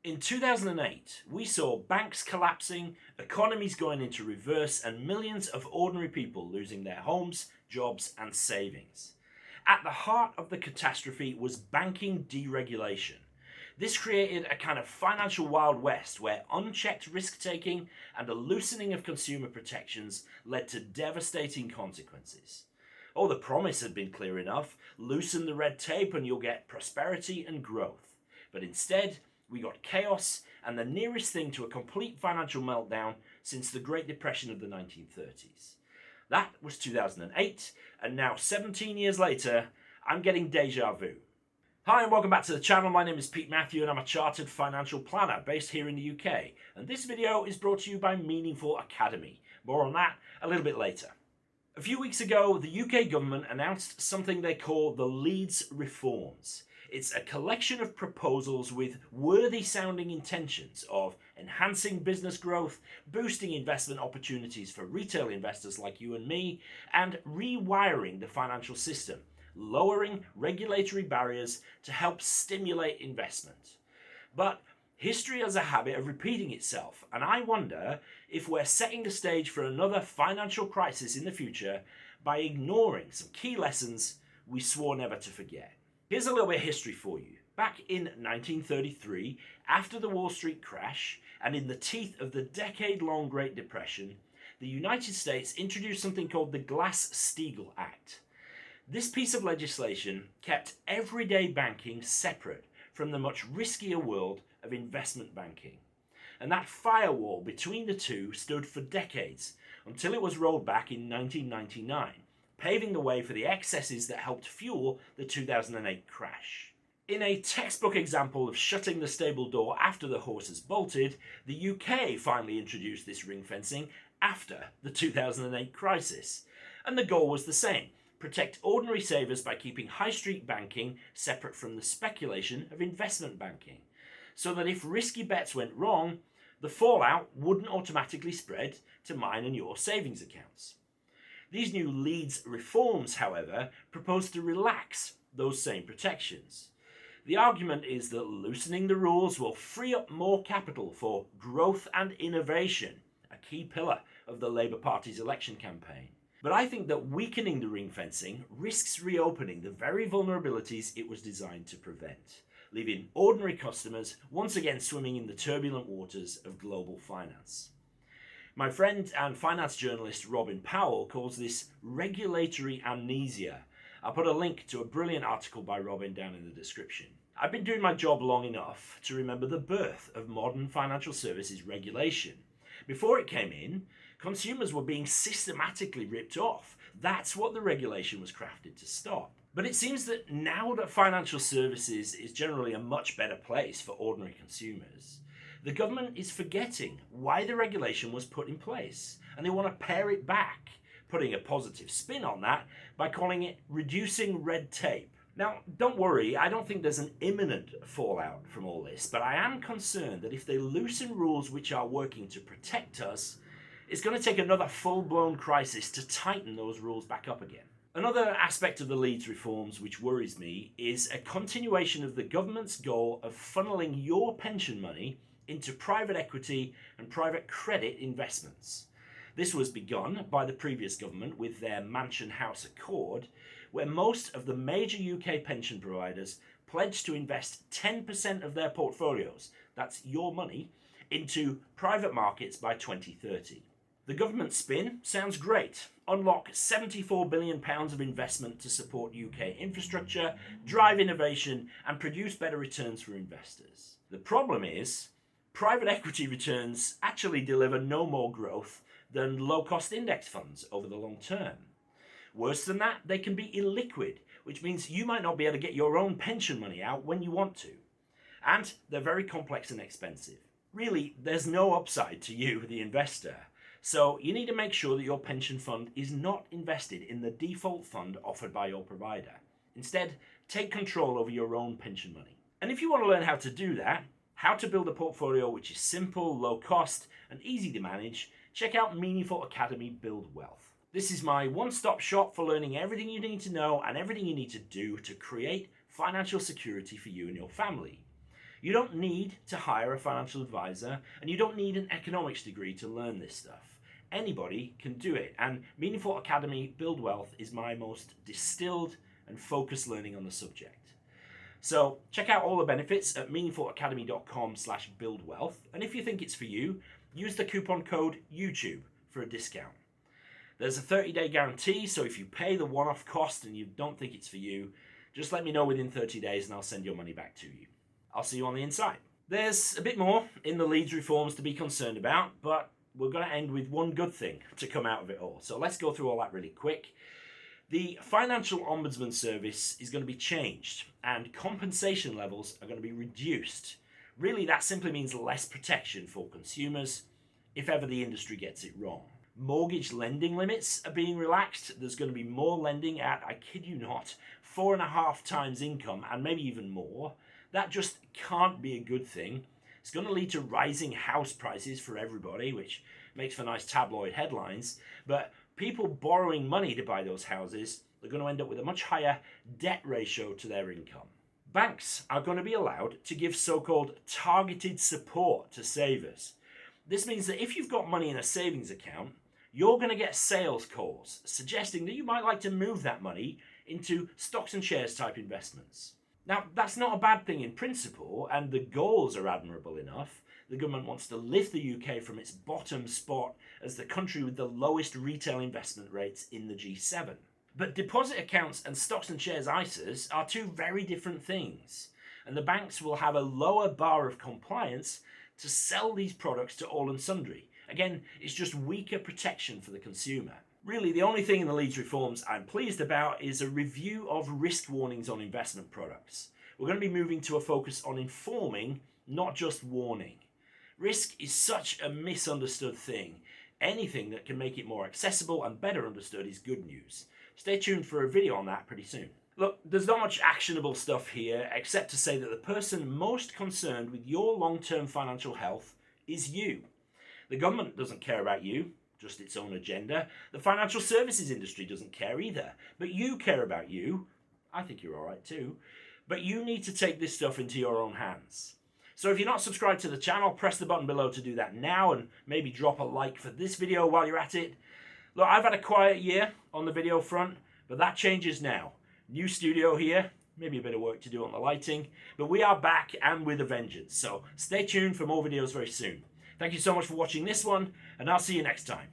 In 2008, we saw banks collapsing, economies going into reverse, and millions of ordinary people losing their homes, jobs, and savings. At the heart of the catastrophe was banking deregulation. This created a kind of financial Wild West where unchecked risk-taking and a loosening of consumer protections led to devastating consequences. Oh, the promise had been clear enough: loosen the red tape and you'll get prosperity and growth. But instead, we got chaos and the nearest thing to a complete financial meltdown since the Great Depression of the 1930s. That was 2008, and now 17 years later, I'm getting deja vu. Hi and welcome back to the channel. My name is Pete Matthew and I'm a chartered financial planner based here in the UK. And this video is brought to you by Meaningful Academy. More on that a little bit later. A few weeks ago, the UK government announced something they call the Leeds Reforms. It's a collection of proposals with worthy-sounding intentions of enhancing business growth, boosting investment opportunities for retail investors like you and me, and rewiring the financial system, lowering regulatory barriers to help stimulate investment. But history has a habit of repeating itself, and I wonder if we're setting the stage for another financial crisis in the future by ignoring some key lessons we swore never to forget. Here's a little bit of history for you. Back in 1933, after the Wall Street crash and in the teeth of the decade-long Great Depression, the United States introduced something called the Glass-Steagall Act. This piece of legislation kept everyday banking separate from the much riskier world of investment banking. And that firewall between the two stood for decades until it was rolled back in 1999. Paving the way for the excesses that helped fuel the 2008 crash. In a textbook example of shutting the stable door after the horses bolted, the UK finally introduced this ring fencing after the 2008 crisis. And the goal was the same: protect ordinary savers by keeping high street banking separate from the speculation of investment banking, so that if risky bets went wrong, the fallout wouldn't automatically spread to mine and your savings accounts. These new Leeds Reforms, however, propose to relax those same protections. The argument is that loosening the rules will free up more capital for growth and innovation, a key pillar of the Labour Party's election campaign. But I think that weakening the ring fencing risks reopening the very vulnerabilities it was designed to prevent, leaving ordinary customers once again swimming in the turbulent waters of global finance. My friend and finance journalist Robin Powell calls this regulatory amnesia. I'll put a link to a brilliant article by Robin down in the description. I've been doing my job long enough to remember the birth of modern financial services regulation. Before it came in, consumers were being systematically ripped off. That's what the regulation was crafted to stop. But it seems that now that financial services is generally a much better place for ordinary consumers, the government is forgetting why the regulation was put in place, and they want to pare it back, putting a positive spin on that by calling it reducing red tape. Now, don't worry, I don't think there's an imminent fallout from all this, but I am concerned that if they loosen rules which are working to protect us, it's going to take another full-blown crisis to tighten those rules back up again. Another aspect of the Leeds Reforms which worries me is a continuation of the government's goal of funneling your pension money into private equity and private credit investments. This was begun by the previous government with their Mansion House Accord, where most of the major UK pension providers pledged to invest 10% of their portfolios, that's your money, into private markets by 2030. The government spin sounds great. Unlock £74 billion of investment to support UK infrastructure, drive innovation, and produce better returns for investors. The problem is, private equity returns actually deliver no more growth than low-cost index funds over the long term. Worse than that, they can be illiquid, which means you might not be able to get your own pension money out when you want to. And they're very complex and expensive. Really, there's no upside to you, the investor. So you need to make sure that your pension fund is not invested in the default fund offered by your provider. Instead, take control over your own pension money. And if you want to learn how to do that, how to build a portfolio which is simple, low cost, and easy to manage, check out Meaningful Academy Build Wealth. This is my one-stop shop for learning everything you need to know and everything you need to do to create financial security for you and your family. You don't need to hire a financial advisor, and you don't need an economics degree to learn this stuff. Anybody can do it, and Meaningful Academy Build Wealth is my most distilled and focused learning on the subject. So check out all the benefits at meaningfulacademy.com/buildwealth, and if you think it's for you, use the coupon code YouTube for a discount. There's a 30-day guarantee, so if you pay the one-off cost and you don't think it's for you, just let me know within 30 days and I'll send your money back to you. I'll see you on the inside. There's a bit more in the Leeds Reforms to be concerned about, but we're going to end with one good thing to come out of it all. So let's go through all that really quick. The Financial Ombudsman Service is going to be changed and compensation levels are going to be reduced. Really, that simply means less protection for consumers if ever the industry gets it wrong. Mortgage lending limits are being relaxed. There's going to be more lending at, I kid you not, 4.5 times income and maybe even more. That just can't be a good thing. It's going to lead to rising house prices for everybody, which makes for nice tabloid headlines. But people borrowing money to buy those houses are going to end up with a much higher debt ratio to their income. Banks are going to be allowed to give so-called targeted support to savers. This means that if you've got money in a savings account, you're going to get sales calls suggesting that you might like to move that money into stocks and shares type investments. Now, that's not a bad thing in principle, and the goals are admirable enough. The government wants to lift the UK from its bottom spot as the country with the lowest retail investment rates in the G7. But deposit accounts and stocks and shares ISAs are two very different things, and the banks will have a lower bar of compliance to sell these products to all and sundry. Again, it's just weaker protection for the consumer. Really, the only thing in the Leeds Reforms I'm pleased about is a review of risk warnings on investment products. We're going to be moving to a focus on informing, not just warning. Risk is such a misunderstood thing. Anything that can make it more accessible and better understood is good news. Stay tuned for a video on that pretty soon. Look, there's not much actionable stuff here except to say that the person most concerned with your long-term financial health is you. The government doesn't care about you, just its own agenda. The financial services industry doesn't care either, but you care about you. I think you're all right too. But you need to take this stuff into your own hands. So if you're not subscribed to the channel, press the button below to do that now and maybe drop a like for this video while you're at it. Look, I've had a quiet year on the video front, but that changes now. New studio here, maybe a bit of work to do on the lighting, but we are back and with a vengeance. So stay tuned for more videos very soon. Thank you so much for watching this one, and I'll see you next time.